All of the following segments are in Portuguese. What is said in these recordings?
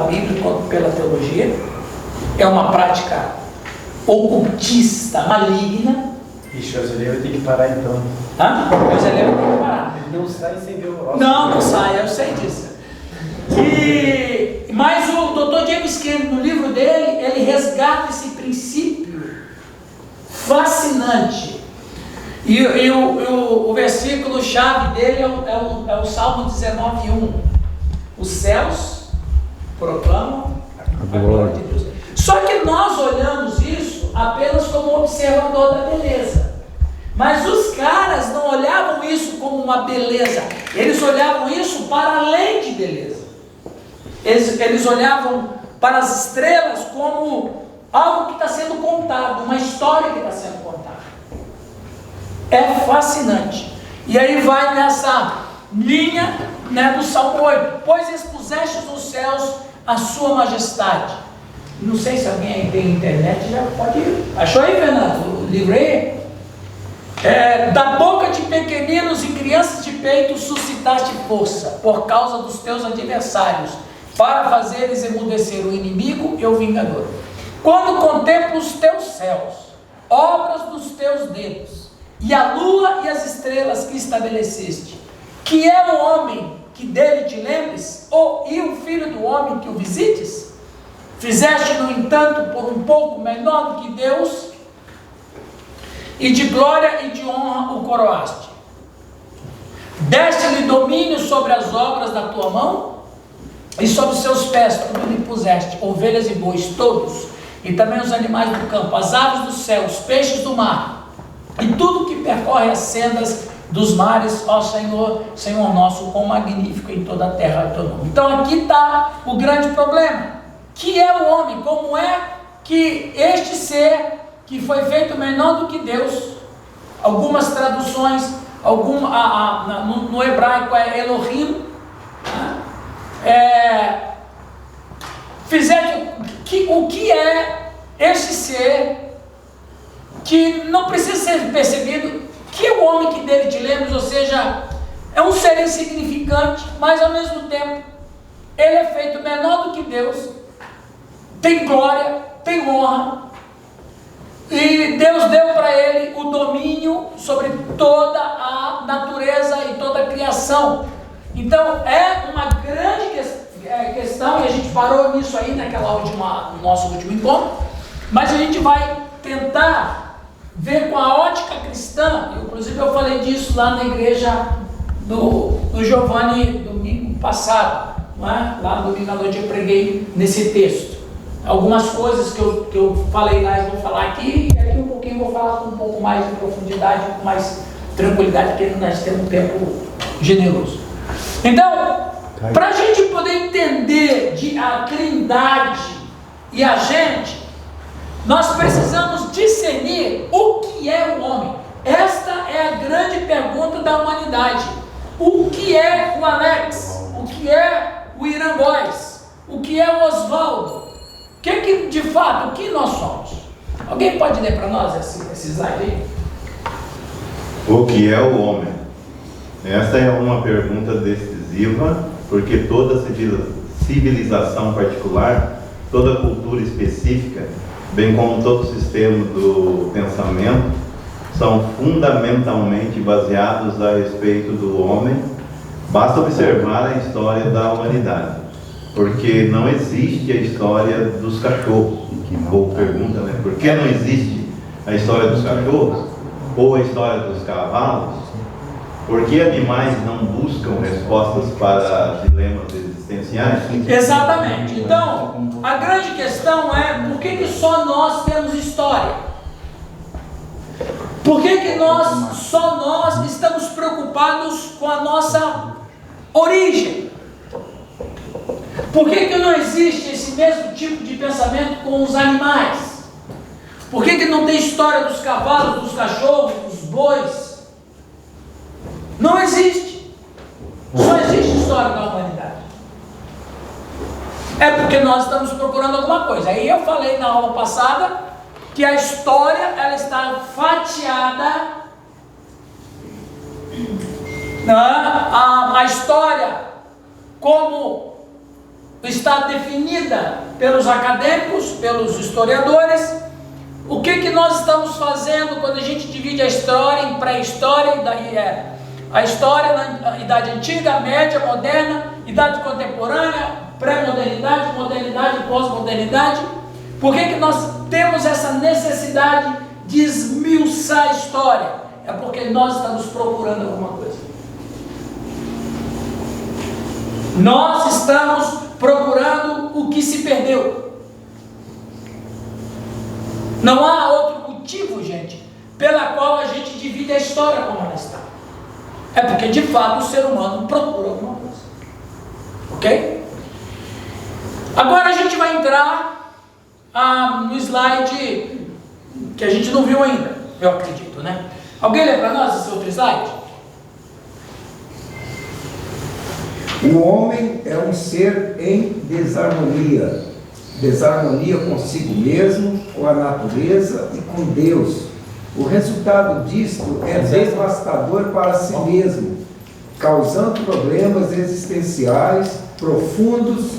Bíblia quanto pela teologia. É uma prática ocultista, maligna. Ixi, o José tem que parar então. O José tem que parar. Ele não sai sem ver o próximo. Não sai, eu sei disso. Mas o Dr. James Kennedy, no livro dele, ele resgata esse princípio fascinante. E o versículo-chave dele é o Salmo 19:1. Os céus proclamam a glória de Deus. Só que nós olhamos isso apenas como observador da beleza. Mas os caras não olhavam isso como uma beleza. Eles olhavam isso para além de beleza. Eles olhavam para as estrelas como algo que está sendo contado, uma história que está sendo contada. É fascinante. E aí vai nessa linha, do Salmo 8. Pois expuseste nos céus a sua majestade. Não sei se alguém aí tem internet, já pode ir. Achou aí, Fernando? O livro aí? Da boca de pequeninos e crianças de peito suscitaste força, por causa dos teus adversários, para fazeres emudecer o inimigo e o vingador. Quando contemplo os teus céus, obras dos teus dedos, e a lua e as estrelas que estabeleceste, que é o homem que dele te lembres, e o filho do homem que o visites? Fizeste, no entanto, por um pouco menor do que Deus, e de glória e de honra o coroaste. Deste-lhe domínio sobre as obras da tua mão, e sobre os seus pés tudo lhe puseste, ovelhas e bois todos, e também os animais do campo, as aves do céu, os peixes do mar, e tudo que percorre as sendas dos mares, ó Senhor, Senhor nosso, quão magnífico em toda a terra é teu nome. Então aqui está o grande problema, que é o homem. Como é que este ser, que foi feito menor do que Deus, algumas traduções, no hebraico é Elohim, o que é este ser, que não precisa ser percebido, que é o homem que dele te lembres, ou seja, é um ser insignificante, mas ao mesmo tempo, ele é feito menor do que Deus, tem glória, tem honra, e Deus deu para ele o domínio sobre toda a natureza e toda a criação. Então é uma grande questão, e a gente parou nisso aí no nosso último encontro, mas a gente vai tentar ver com a ótica cristã. Inclusive eu falei disso lá na igreja do Giovanni domingo passado, não é? Lá no domingo à noite eu preguei nesse texto. Algumas coisas que eu falei lá eu vou falar aqui, e aqui um pouquinho eu vou falar com um pouco mais de profundidade, com mais tranquilidade, porque nós temos um tempo generoso. Então, para a gente poder entender a Trindade e a gente, nós precisamos discernir o que é o homem. Esta é a grande pergunta da humanidade. O que é o Alex? O que é o Irã Góes? O que é o Oswaldo? De fato, o que nós somos? Alguém pode ler para nós esse slide aí? O que é o homem? Essa é uma pergunta decisiva, porque toda civilização particular, toda cultura específica, bem como todo o sistema do pensamento, são fundamentalmente baseados a respeito do homem. Basta observar a história da humanidade, porque não existe a história dos cachorros. Ou pergunta, por que não existe a história dos cachorros? Ou a história dos cavalos? Por que animais não buscam respostas para dilemas existenciais? Exatamente. Então, a grande questão é: por que só nós temos história? Por que só nós estamos preocupados com a nossa origem? Por que não existe esse mesmo tipo de pensamento com os animais? Por que não tem história dos cavalos, dos cachorros, dos bois? Não existe. Só existe história da humanidade. É porque nós estamos procurando alguma coisa. Aí eu falei na aula passada que a história, ela está fatiada, a história como está definida pelos acadêmicos, pelos historiadores. O que nós estamos fazendo quando a gente divide a história em pré-história, a história na Idade Antiga, Média, Moderna, Idade Contemporânea, Pré-modernidade, Modernidade e Pós-modernidade? Por que nós temos essa necessidade de esmiuçar a história? É porque nós estamos procurando alguma coisa. Nós estamos procurando o que se perdeu. Não há outro motivo, gente, pela qual a gente divide a história como ela está. É porque, de fato, o ser humano procura alguma coisa. Ok? Agora a gente vai entrar no slide que a gente não viu ainda, eu acredito, né? Alguém lê para nós esse outro slide? O homem é um ser em desarmonia. Desarmonia consigo mesmo, com a natureza e com Deus. O resultado disto é devastador para si mesmo, causando problemas existenciais profundos,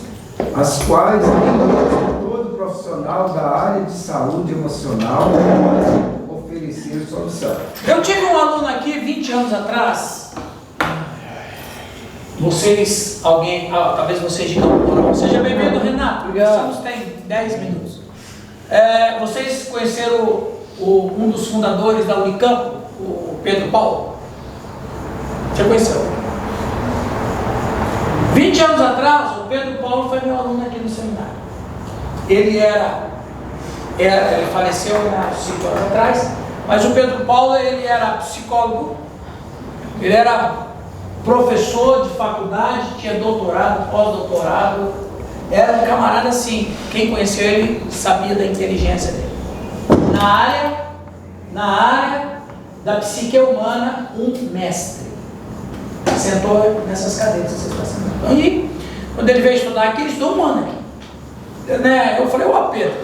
as quais nem mesmo todo profissional da área de saúde emocional pode oferecer solução. Eu tive um aluno aqui 20 anos atrás. Talvez vocês digam, seja bem-vindo, Renato. Obrigado. Tem 10 minutos. Vocês conheceram um dos fundadores da Unicamp, o Pedro Paulo? Você conheceu? 20 anos atrás, o Pedro Paulo foi meu aluno aqui no seminário. Ele faleceu há 5 anos atrás, mas o Pedro Paulo, ele era psicólogo, ele era professor de faculdade, tinha doutorado, pós-doutorado, era um camarada assim, quem conheceu ele sabia da inteligência dele. Na área da psique humana, um mestre. Sentou nessas cadeiras que você está sentando. E quando ele veio estudar aqui, ele estudou um ano aqui. Eu falei, Pedro,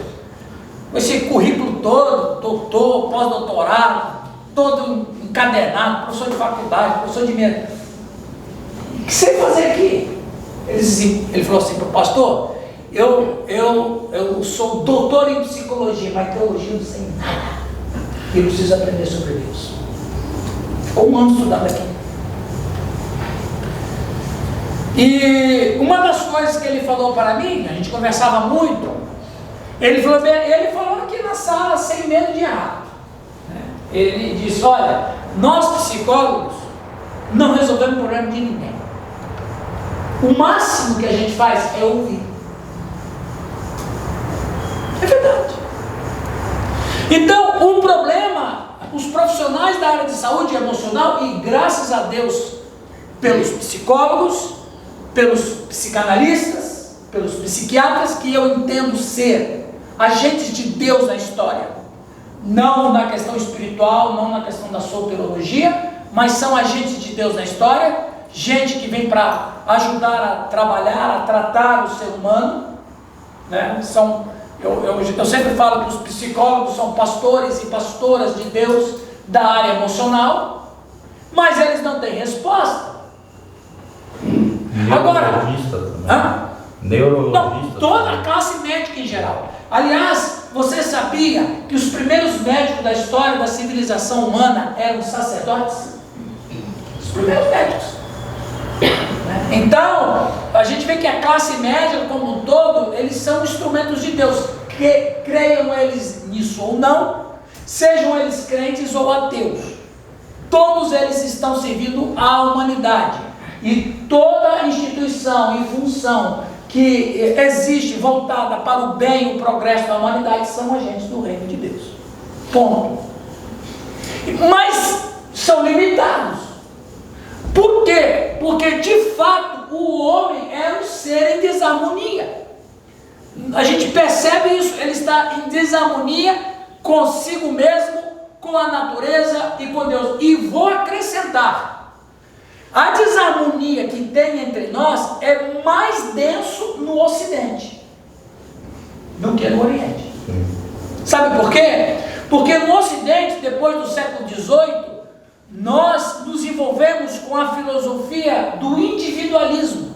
com esse currículo todo, doutor, pós-doutorado, todo encadernado, professor de faculdade, professor de medicina, o que você vai fazer aqui? Ele falou assim para o pastor, eu sou doutor em psicologia, mas teologia não sei nada. Eu preciso aprender sobre Deus. Ficou um ano estudando aqui. E uma das coisas que ele falou para mim, a gente conversava muito, ele falou aqui na sala sem medo de errar. Ele disse, olha, nós psicólogos não resolvemos o problema de ninguém. O máximo que a gente faz é ouvir. É verdade. Então, o problema, os profissionais da área de saúde emocional, e graças a Deus, pelos psicólogos, pelos psicanalistas, pelos psiquiatras, que eu entendo ser agentes de Deus na história, não na questão espiritual, não na questão da soteriologia, mas são agentes de Deus na história, gente que vem para ajudar a trabalhar, a tratar o ser humano, né? Eu sempre falo que os psicólogos são pastores e pastoras de Deus da área emocional, mas eles não têm resposta. Neurologista também. Neurologista. Não, toda a classe médica em geral. Aliás, você sabia que os primeiros médicos da história da civilização humana eram sacerdotes? Os primeiros médicos. Então, a gente vê que a classe média como um todo, eles são instrumentos de Deus, que creiam eles nisso ou não, sejam eles crentes ou ateus, todos eles estão servindo à humanidade, e toda instituição e função que existe voltada para o bem e o progresso da humanidade são agentes do reino de Deus, ponto. Mas são limitados. Por quê? Porque de fato o homem é um ser em desarmonia. A gente percebe isso, ele está em desarmonia consigo mesmo, com a natureza e com Deus. E vou acrescentar, a desarmonia que tem entre nós é mais denso no Ocidente do que no Oriente. Sabe por quê? Porque no Ocidente, depois do século XVIII, nós nos envolvemos com a filosofia do individualismo.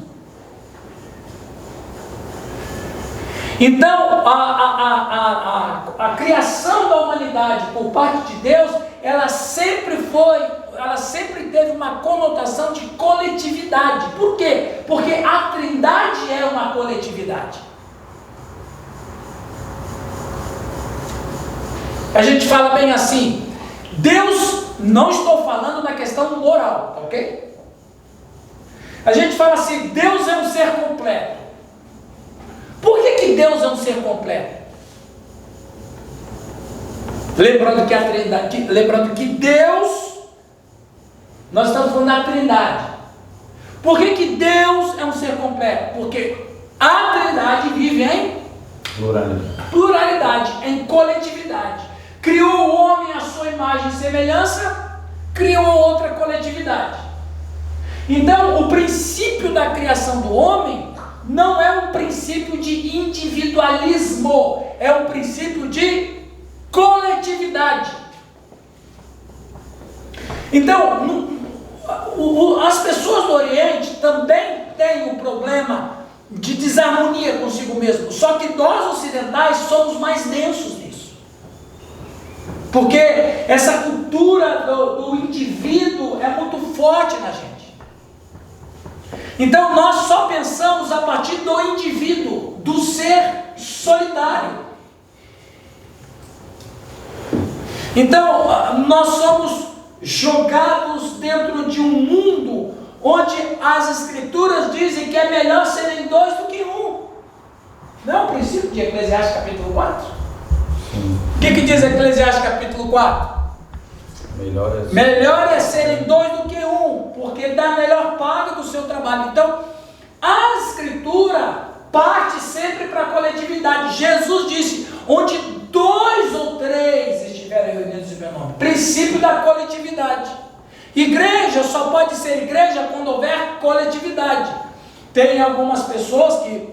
Então, a criação da humanidade por parte de Deus, ela sempre teve uma conotação de coletividade. Por quê? Porque a Trindade é uma coletividade. A gente fala bem assim, Deus, não estou falando na questão moral, ok? A gente fala assim, Deus é um ser completo. Por que Deus é um ser completo? Lembrando que a Trindade, lembrando que Deus, nós estamos falando da Trindade. Por que Deus é um ser completo? Porque a Trindade vive em pluralidade, em coletividade. Criou o homem à sua imagem e semelhança, criou outra coletividade. Então, o princípio da criação do homem não é um princípio de individualismo, é um princípio de coletividade. Então, as pessoas do Oriente também têm um problema de desarmonia consigo mesmo, só que nós ocidentais somos mais densos nisso, porque essa cultura do indivíduo é muito forte na gente. Então nós só pensamos a partir do indivíduo, do ser solitário. Então nós somos jogados dentro de um mundo onde as escrituras dizem que é melhor serem dois do que um. Não é o princípio de Eclesiastes capítulo 4? O que diz Eclesiastes capítulo 4? Melhor é serem dois do que um, porque dá a melhor paga do seu trabalho. Então, a escritura parte sempre para a coletividade. Jesus disse, onde 2 ou 3 estiverem reunidos em meu nome. Princípio da coletividade. Igreja só pode ser igreja quando houver coletividade. Tem algumas pessoas que,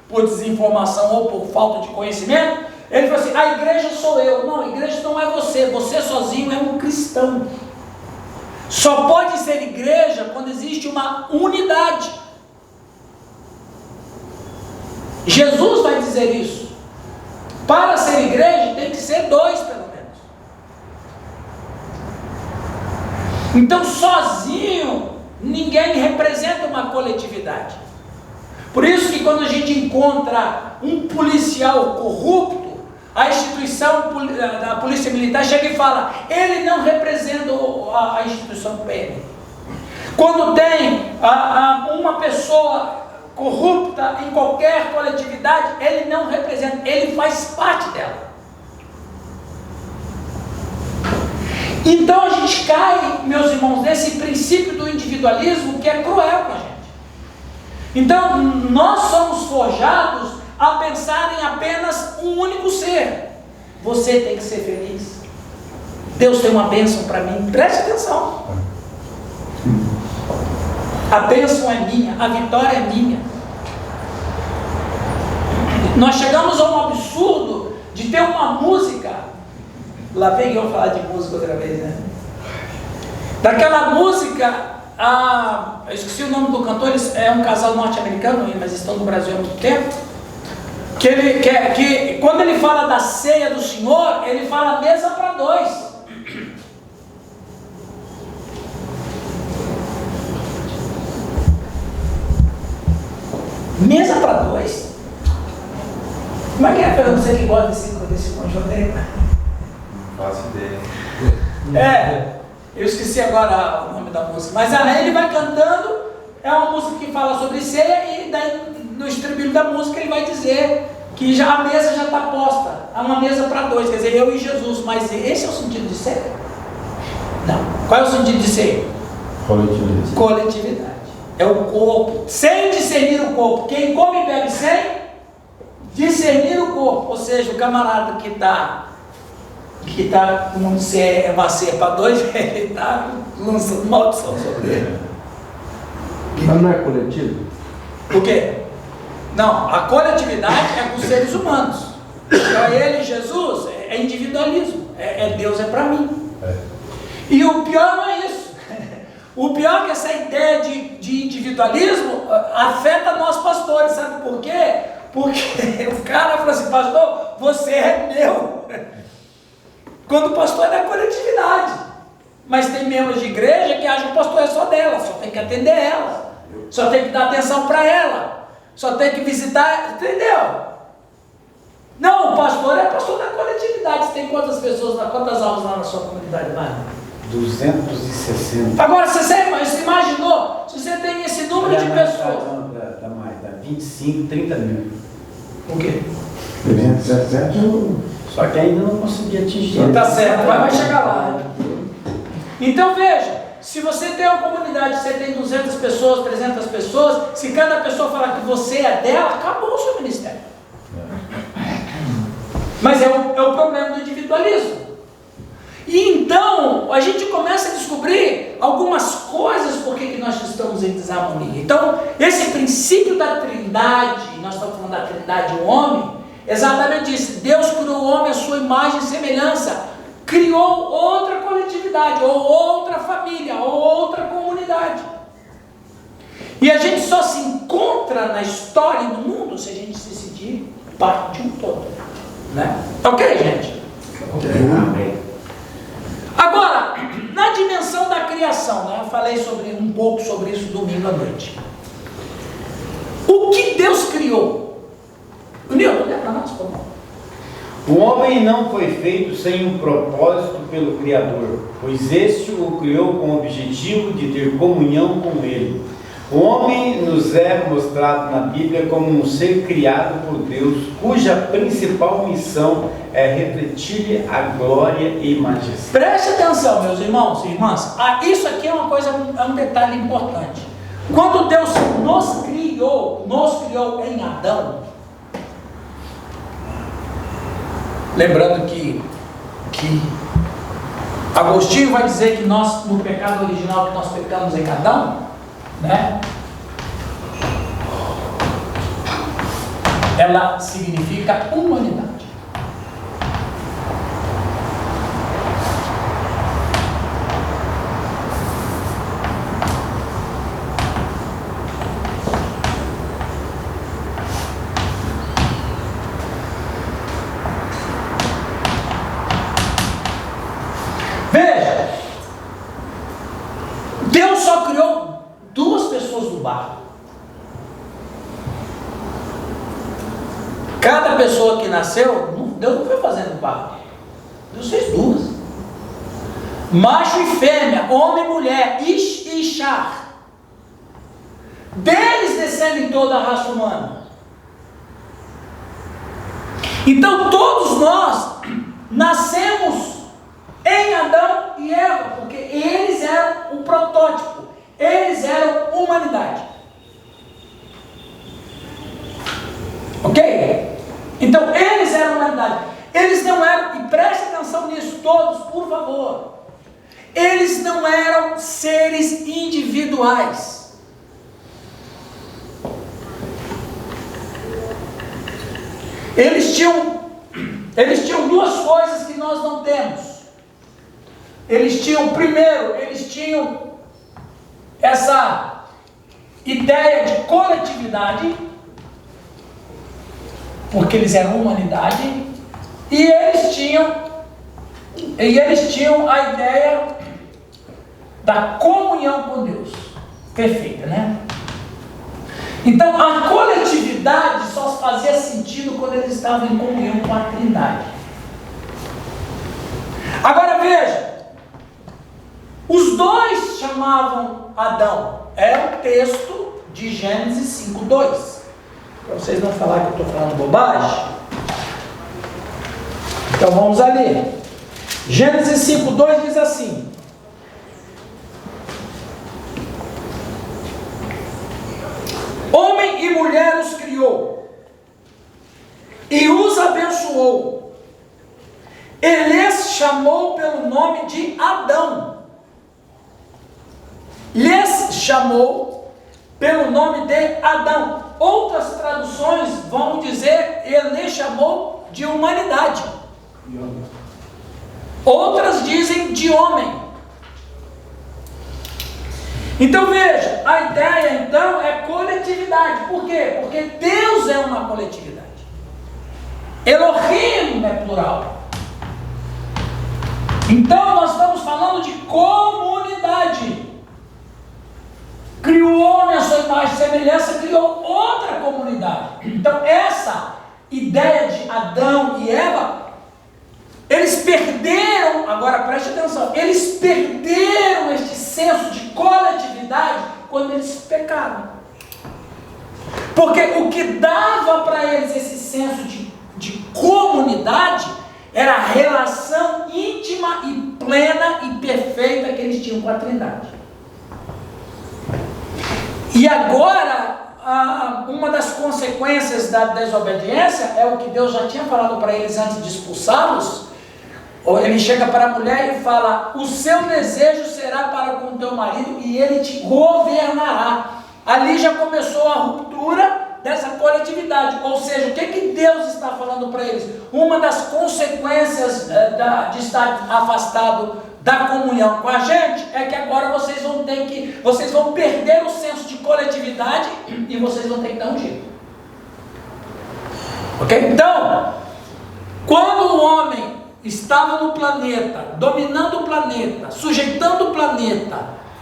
por desinformação ou por falta de conhecimento, ele falou assim, a igreja sou eu. Não, a igreja não é você. Você sozinho é um cristão. Só pode ser igreja quando existe uma unidade. Jesus vai dizer isso. Para ser igreja tem que ser 2 pelo menos. Então sozinho ninguém representa uma coletividade. Por isso que quando a gente encontra um policial corrupto, a instituição da polícia militar chega e fala, ele não representa a instituição PM. Quando tem uma pessoa corrupta em qualquer coletividade, ele não representa, ele faz parte dela. Então a gente cai, meus irmãos, nesse princípio do individualismo que é cruel com a gente. Então nós somos forjados a pensar em apenas um único ser. Você tem que ser feliz. Deus tem uma bênção para mim. Preste atenção. A bênção é minha, a vitória é minha. Nós chegamos a um absurdo de ter uma música. Lá vem eu falar de música outra vez, né? Daquela música, eu esqueci o nome do cantor, é um casal norte-americano, mas estão no Brasil há muito tempo. Que quando ele fala da ceia do Senhor, ele fala mesa para 2. Mesa para 2? Como é que é, Fernando, você que gosta desse conjunto aí? Não faço ideia. Eu esqueci agora o nome da música, mas aí ele vai cantando, é uma música que fala sobre ceia, e daí no estribilho da música ele vai dizer que já a mesa já está posta, há uma mesa para 2, quer dizer, eu e Jesus. Mas esse é o sentido de ceia? Não. Qual é o sentido de ceia? Coletividade. É o corpo, sem discernir o corpo. Quem come e bebe sem discernir o corpo, ou seja, o camarada que está com uma ceia para 2, ele está lançando maldição sobre ele. Mas não é coletivo? Por quê? Não, a coletividade é com os seres humanos. Para ele, Jesus, é individualismo. Deus é para mim. E o pior não é isso. O pior é que essa ideia de individualismo afeta nós pastores. Sabe por quê? Porque o cara fala assim, pastor, você é meu. Quando o pastor é da coletividade. Mas tem membros de igreja que acham que o pastor é só dela, só tem que atender ela, só tem que dar atenção para ela, só tem que visitar, entendeu? Não, o pastor é pastor da coletividade. Você tem quantas pessoas, quantas almas lá na sua comunidade, Mário? 260. Agora, você imaginou, se você tem esse número de pessoas? Dá mais, dá 25, 30 mil. O quê? 360 Só que ainda não consegui atingir. Tá certo, vai chegar lá. Então veja, se você tem uma comunidade, você tem 200 pessoas, 300 pessoas, se cada pessoa falar que você é dela, acabou o seu ministério. Mas é o problema do individualismo. E então, a gente começa a descobrir algumas coisas por que nós estamos em desarmonia. Então, esse princípio da trindade, nós estamos falando da trindade, o homem, exatamente isso. Deus criou o homem à sua imagem e semelhança, criou outra coletividade, ou outra família, ou outra comunidade. E a gente só se encontra na história e no mundo se a gente se sentir parte de um todo. Né? Ok, gente? Agora, na dimensão da criação, né? Eu falei um pouco sobre isso domingo à noite. O que Deus criou? O Nilton, olha para nós, por favor. O homem não foi feito sem um propósito pelo Criador, pois este o criou com o objetivo de ter comunhão com Ele. O homem nos é mostrado na Bíblia como um ser criado por Deus, cuja principal missão é refletir-lhe a glória e majestade. Preste atenção, meus irmãos e irmãs. Isso aqui é um detalhe importante. Quando Deus nos criou em Adão, lembrando que Agostinho vai dizer que nós, no pecado original, que nós pecamos em Adão, né? Ela significa humanidade. Veja, Deus só criou 2 pessoas do barro. Cada pessoa que nasceu, Deus não foi fazendo barro. Deus fez 2. Macho e fêmea, homem e mulher, Ish e Ishar. Deles descendem toda a raça humana. Então todos nós nascemos em Adão e Eva, porque eles eram o protótipo, eles eram humanidade. Ok? Então eles eram humanidade. Eles não eram, e preste atenção nisso, todos, por favor. Eles não eram seres individuais. Eles tinham 2 coisas que nós não temos. Primeiro, eles tinham essa ideia de coletividade, porque eles eram humanidade, e eles tinham a ideia da comunhão com Deus, perfeita, né? Então a coletividade só fazia sentido quando eles estavam em comunhão com a Trindade. Agora veja, os 2 chamavam Adão, é o texto de Gênesis 5:2. Para vocês não falarem que eu estou falando bobagem, então vamos a ler. Gênesis 5:2 diz assim: homem e mulher os criou e os abençoou, e lhes chamou pelo nome de Adão. Lhes chamou pelo nome de Adão. Outras traduções vão dizer, ele chamou de humanidade. Outras dizem de homem. Então veja, a ideia então é coletividade. Por quê? Porque Deus é uma coletividade. Elohim é plural. Então nós estamos falando de comunidade. Criou o homem à sua imagem e semelhança, criou outra comunidade. Então essa ideia de Adão e Eva, eles perderam, agora preste atenção, eles perderam este senso de coletividade quando eles pecaram. Porque o que dava para eles esse senso de comunidade era a relação íntima e plena e perfeita que eles tinham com a Trindade. E agora, uma das consequências da desobediência é o que Deus já tinha falado para eles antes de expulsá-los. Ele chega para a mulher e fala: o seu desejo será para com o teu marido e ele te governará. Ali já começou a ruptura dessa coletividade. Ou seja, o que Deus está falando para eles? Uma das consequências de estar afastado da comunhão com a gente é que agora vocês vão perder o senso de coletividade e vocês vão ter que dar um jeito. Ok? Então, quando o homem estava no planeta, dominando o planeta, sujeitando o planeta,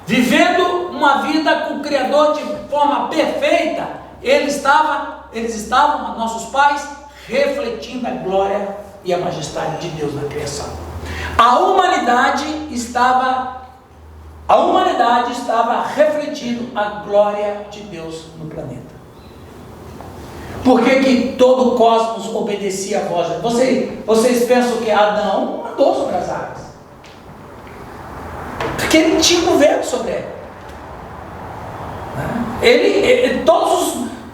vivendo uma vida com o Criador de forma perfeita, eles estavam, nossos pais, refletindo a glória e a majestade de Deus na criação. A humanidade estava refletindo a glória de Deus no planeta. Por que todo o cosmos obedecia a voz? Vocês pensam que Adão andou sobre as águas? Porque ele tinha governo sobre ela.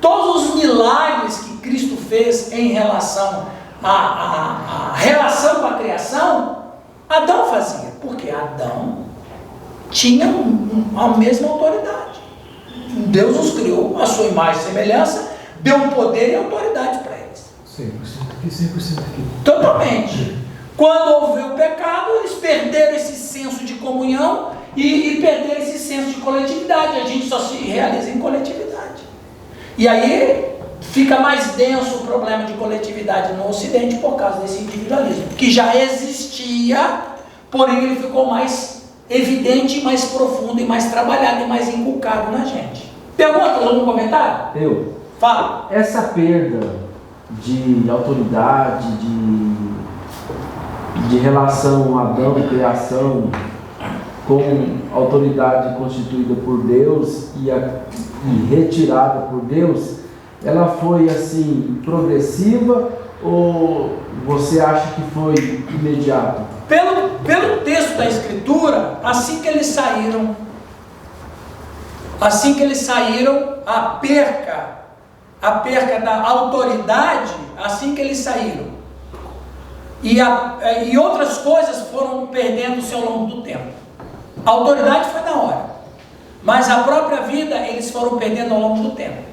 Todos os milagres que Cristo fez em relação à relação com a criação, Adão fazia. Porque Adão tinha a mesma autoridade. Deus os criou à sua imagem e semelhança, deu poder e autoridade para eles. 100% aqui. Totalmente. Quando houve o pecado, eles perderam esse senso de comunhão e perderam esse senso de coletividade. A gente só se realiza em coletividade. E aí fica mais denso o problema de coletividade no Ocidente por causa desse individualismo, que já existia, porém ele ficou mais evidente, mais profundo e mais trabalhado e mais inculcado na gente. Pergunta, algum comentário? Fala. Essa perda de autoridade, de relação Adão e criação com autoridade constituída por Deus e retirada por Deus, ela foi assim progressiva ou você acha que foi imediata? Pelo texto da Escritura, assim que eles saíram, a perca da autoridade, assim que eles saíram, e outras coisas foram perdendo-se ao longo do tempo. A autoridade foi na hora, mas a própria vida eles foram perdendo ao longo do tempo,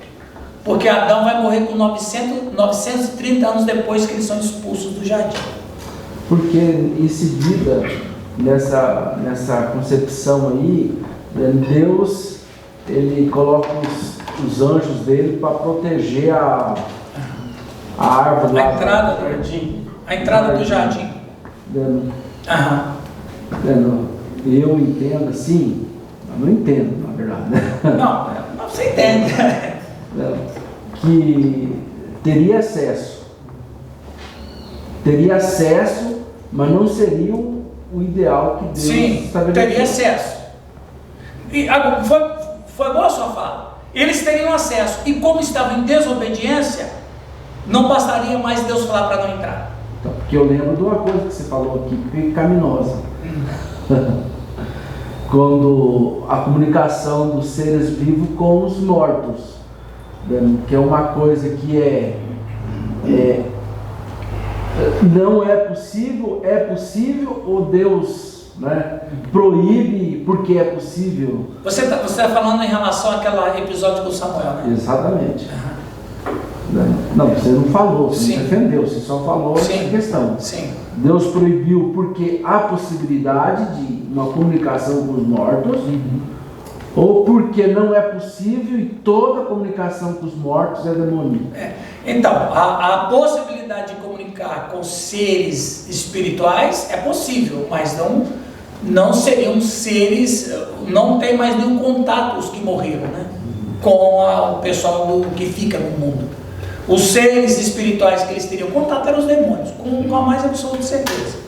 porque Adão vai morrer com 930 anos depois que eles são expulsos do jardim. Porque em seguida, nessa concepção aí, Deus ele coloca os anjos dele para proteger a árvore lá, a entrada do jardim. Eu entendo assim, eu não entendo na verdade, né? Não, você entende. Que teria acesso, mas não seria o ideal que Deus estabeleceu. Teria acesso. E foi boa a sua fala. Eles teriam acesso, e como estavam em desobediência, não bastaria mais Deus falar para não entrar. Então, porque eu lembro de uma coisa que você falou aqui, pecaminosa. Quando a comunicação dos seres vivos com os mortos, que é uma coisa que não é possível, ou Deus proíbe porque é possível? Você está falando em relação àquele episódio com Samuel, né? Exatamente. Não, você não falou, você não defendeu, você só falou essa questão. Sim. Deus proibiu porque há possibilidade de uma comunicação com os mortos, Ou porque não é possível e toda comunicação com os mortos é demoníaca. Então, a possibilidade de comunicar com seres espirituais é possível, mas não seriam seres, não tem mais nenhum contato os que morreram, né? Com o pessoal que fica no mundo. Os seres espirituais que eles teriam contato eram os demônios, com a mais absoluta certeza.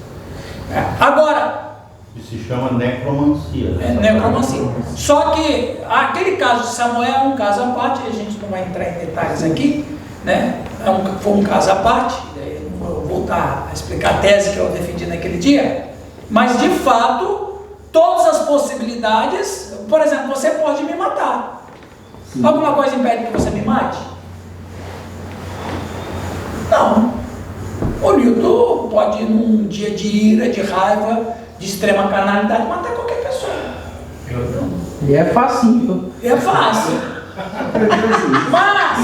Agora, Isso se chama necromancia. necromancia. Só que aquele caso de Samuel é um caso à parte, a gente não vai entrar em detalhes aqui, né? Foi um caso à parte, não vou voltar a explicar a tese que eu defendi naquele dia, mas de fato, todas as possibilidades, por exemplo, você pode me matar. Sim. Alguma coisa impede que você me mate? Não. O Newton pode, num dia de ira, de raiva, de extrema carnalidade, matar qualquer pessoa. E é facinho. É fácil. Mas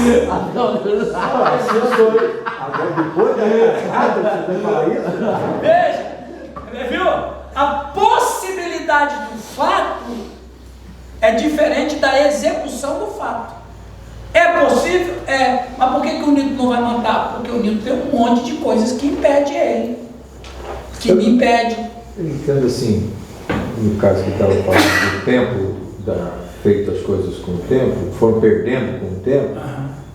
veja, viu? A possibilidade do fato é diferente da execução do fato. É possível? É. Mas por que o Newton não vai matar? Porque o Newton tem um monte de coisas que impede ele. Que me impede. Eu entendo assim, no caso que estava falando do tempo, feito as coisas com o tempo, foram perdendo com o tempo,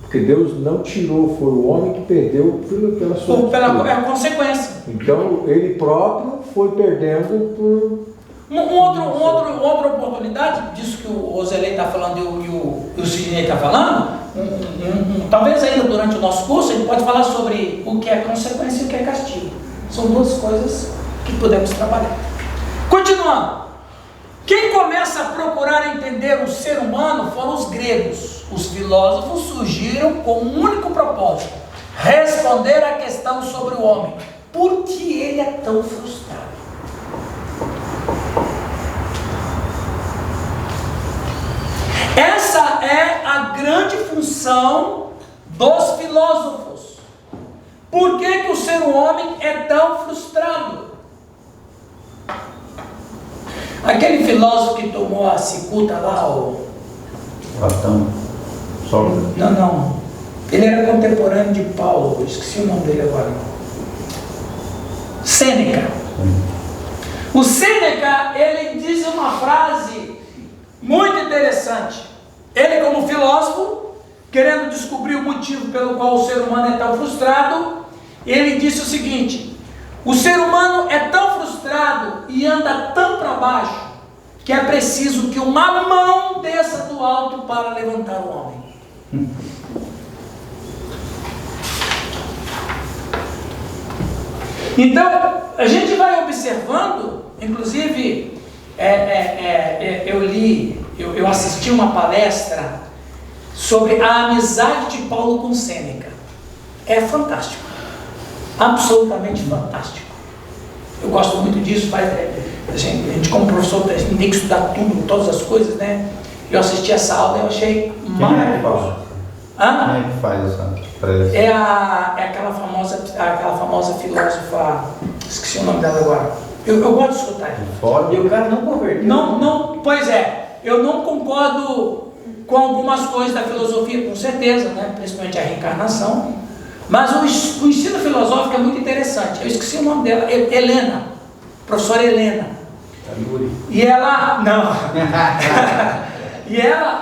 porque Deus não tirou, foi o homem que perdeu pela sua pela consequência. Então ele próprio foi perdendo por... Outra oportunidade, disso que o Ozelei está falando e o Sidney está falando, talvez ainda durante o nosso curso, a gente pode falar sobre o que é consequência e o que é castigo. São duas coisas que podemos trabalhar. Continuando, quem começa a procurar entender o ser humano foram os gregos. Os filósofos surgiram com um único propósito: responder à questão sobre o homem. Por que ele é tão frustrado? Essa é a grande função dos filósofos. Por que o ser humano é tão frustrado? Aquele filósofo que tomou a cicuta lá, o Platão, Sócrates. Não. Ele era contemporâneo de Paulo, eu esqueci o nome dele agora. Sêneca. O Sêneca, ele diz uma frase muito interessante. Ele, como filósofo, querendo descobrir o motivo pelo qual o ser humano é tão frustrado, ele disse o seguinte: o ser humano é tão frustrado e anda tão para baixo que é preciso que uma mão desça do alto para levantar o homem. Então, a gente vai observando, inclusive, eu assisti uma palestra sobre a amizade de Paulo com Sêneca. É fantástico, absolutamente fantástico. Eu gosto muito disso. A gente como professor, a gente tem que estudar tudo, todas as coisas, né? Eu assisti essa aula e eu achei maravilhoso. Quem é que faz essa palestra? É aquela famosa filósofa, esqueci o nome dela agora. Eu gosto de escutar. E o cara não converteu. Não, pois é, eu não concordo com algumas coisas da filosofia, com certeza, né? Principalmente a reencarnação, mas o ensino filosófico é muito interessante. Eu esqueci o nome dela, Helena, professora Helena. E ela,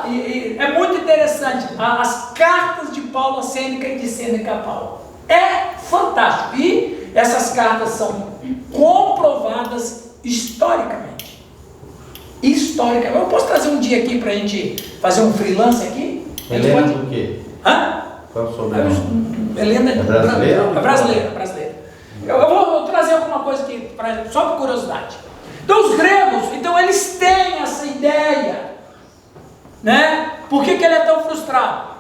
e é muito interessante, as cartas de Paulo a Sêneca e de Sêneca a Paulo. É fantástico. E essas cartas são comprovadas historicamente. Eu posso trazer um dia aqui para a gente fazer um freelance aqui? Helena do quê? Qual é o sobrenome? Helena é brasileira? É brasileira. Eu vou trazer alguma coisa aqui, só por curiosidade. Então os gregos, eles têm essa ideia, né? Por que ele é tão frustrado?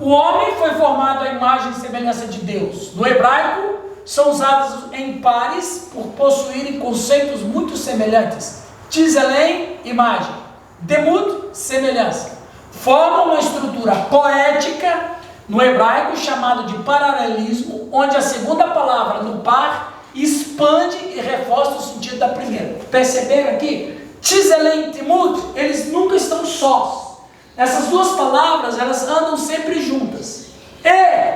O homem foi formado à imagem e semelhança de Deus. No hebraico, são usados em pares por possuírem conceitos muito semelhantes. Tzelem, imagem. Demut, semelhança. Formam uma estrutura poética no hebraico chamado de paralelismo, onde a segunda palavra no par expande e reforça o sentido da primeira. Perceberam aqui? Tzelem e Timut, eles nunca estão sós. Essas duas palavras, elas andam sempre juntas. E